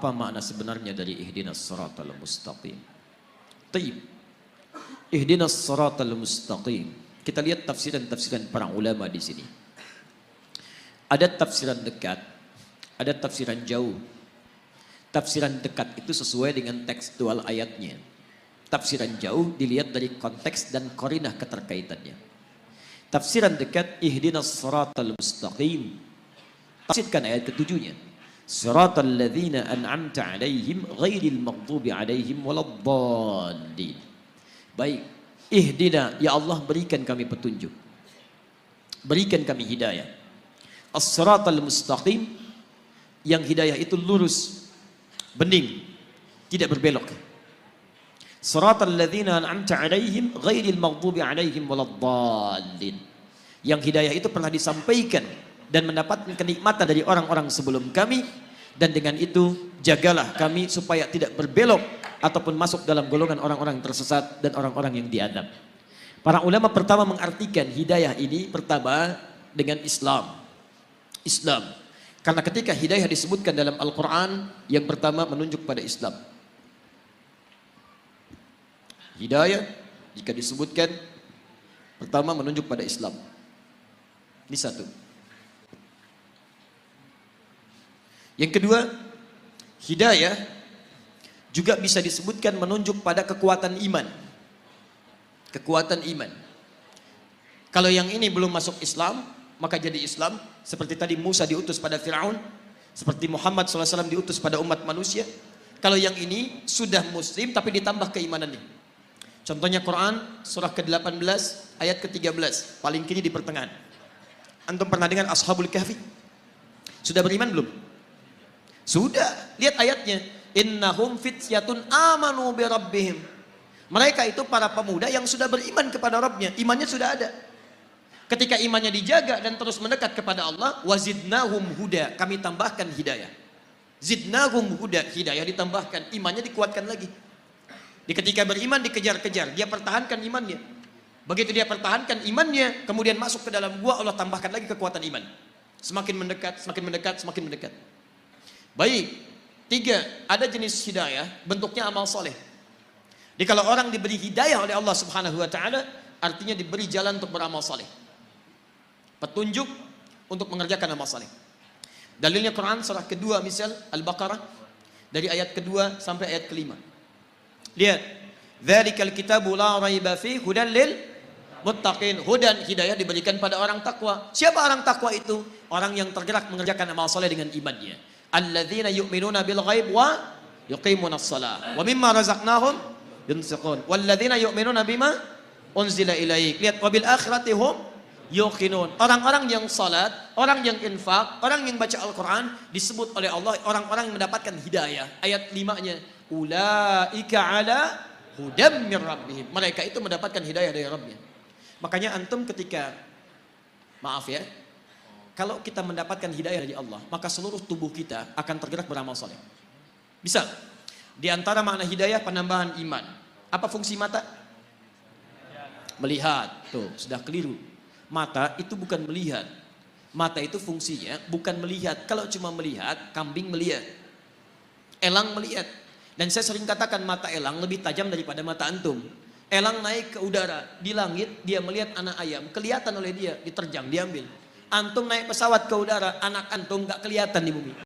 Apa makna sebenarnya dari ihdinas siratal mustaqim? Taib. Ihdinas siratal mustaqim. Kita lihat tafsiran-tafsiran para ulama di sini. Ada tafsiran dekat, ada tafsiran jauh. Tafsiran dekat itu sesuai dengan tekstual ayatnya. Tafsiran jauh dilihat dari konteks dan qarinah keterkaitannya. Tafsiran dekat, ihdinas siratal mustaqim. Tafsirkan ayat ketujuhnya. Siratal ladzina an'amta 'alaihim ghairil maghdubi 'alaihim waladdallin. Baik, ihdina, ya Allah berikan kami petunjuk. Berikan kami hidayah. As-siratal mustaqim, yang hidayah itu lurus, bening, tidak berbelok. Siratal ladzina an'amta 'alaihim ghairil maghdubi 'alaihim waladdallin. Yang hidayah itu pernah disampaikan dan mendapatkan kenikmatan dari orang-orang sebelum kami, dan dengan itu jagalah kami supaya tidak berbelok ataupun masuk dalam golongan orang-orang tersesat dan orang-orang yang diadab. Para ulama pertama mengartikan hidayah ini pertama dengan Islam. Islam. Karena ketika hidayah disebutkan dalam Al-Quran, yang pertama menunjuk pada Islam. Hidayah jika disebutkan pertama menunjuk pada Islam. Ini satu. Yang kedua, hidayah juga bisa disebutkan menunjuk pada kekuatan iman. Kekuatan iman. Kalau yang ini belum masuk Islam, maka jadi Islam. Seperti tadi Musa diutus pada Fir'aun, seperti Muhammad SAW diutus pada umat manusia. Kalau yang ini sudah muslim tapi ditambah keimanannya. Contohnya Quran surah ke-18 ayat ke-13, paling kiri di pertengahan. Antum pernah dengar Ashabul Kahfi? Sudah beriman belum? Sudah. Lihat ayatnya. Innahum fityatun amanu bi rabbihim. Mereka itu para pemuda yang sudah beriman kepada Rabbnya. Imannya sudah ada. Ketika imannya dijaga dan terus mendekat kepada Allah, wazidnahum huda, kami tambahkan hidayah. Zidnahum huda, hidayah ditambahkan, imannya dikuatkan lagi. Di ketika beriman dikejar-kejar, dia pertahankan imannya. Begitu dia pertahankan imannya, kemudian masuk ke dalam gua, Allah tambahkan lagi kekuatan iman. Semakin mendekat, semakin mendekat, semakin mendekat. Baik, tiga, ada jenis hidayah, bentuknya amal soleh. Jadi kalau orang diberi hidayah oleh Allah Subhanahu Wa Taala, artinya diberi jalan untuk beramal soleh. Petunjuk untuk mengerjakan amal saleh. Dalilnya Quran surah kedua misal Al-Baqarah dari ayat kedua sampai ayat kelima. Lihat, dzalikal kitabu la raiba fihi hudan lil muttaqin. Hudan, hidayah diberikan pada orang takwa. Siapa orang takwa itu? Orang yang tergerak mengerjakan amal saleh dengan imannya. Alladzina yu'minuna bil ghaib wa yuqimunas shalah wa mimma razaqnahum yunfiqun. Walladzina yu'minuna bima unzila ilaik. Lihat, wabil akhirati hum yuqinun. Orang-orang yang salat, orang yang infak, orang yang baca Al-Quran disebut oleh Allah orang-orang yang mendapatkan hidayah. Ayat 5-nya, ulaika ala hudam mir rabbihim. Mereka itu mendapatkan hidayah dari Rabbnya. Makanya antum ketika, maaf ya, kalau kita mendapatkan hidayah dari Allah, maka seluruh tubuh kita akan tergerak beramal soleh. Bisa. Di antara makna hidayah penambahan iman. Apa fungsi mata? Melihat. Tuh, sudah keliru. Mata itu bukan melihat. Mata itu fungsinya bukan melihat. Kalau cuma melihat, kambing melihat. Elang melihat. Dan saya sering katakan mata elang lebih tajam daripada mata antum. Elang naik ke udara, di langit dia melihat anak ayam, kelihatan oleh dia, diterjang, diambil. Antum naik pesawat ke udara, anak antum gak kelihatan di bumi.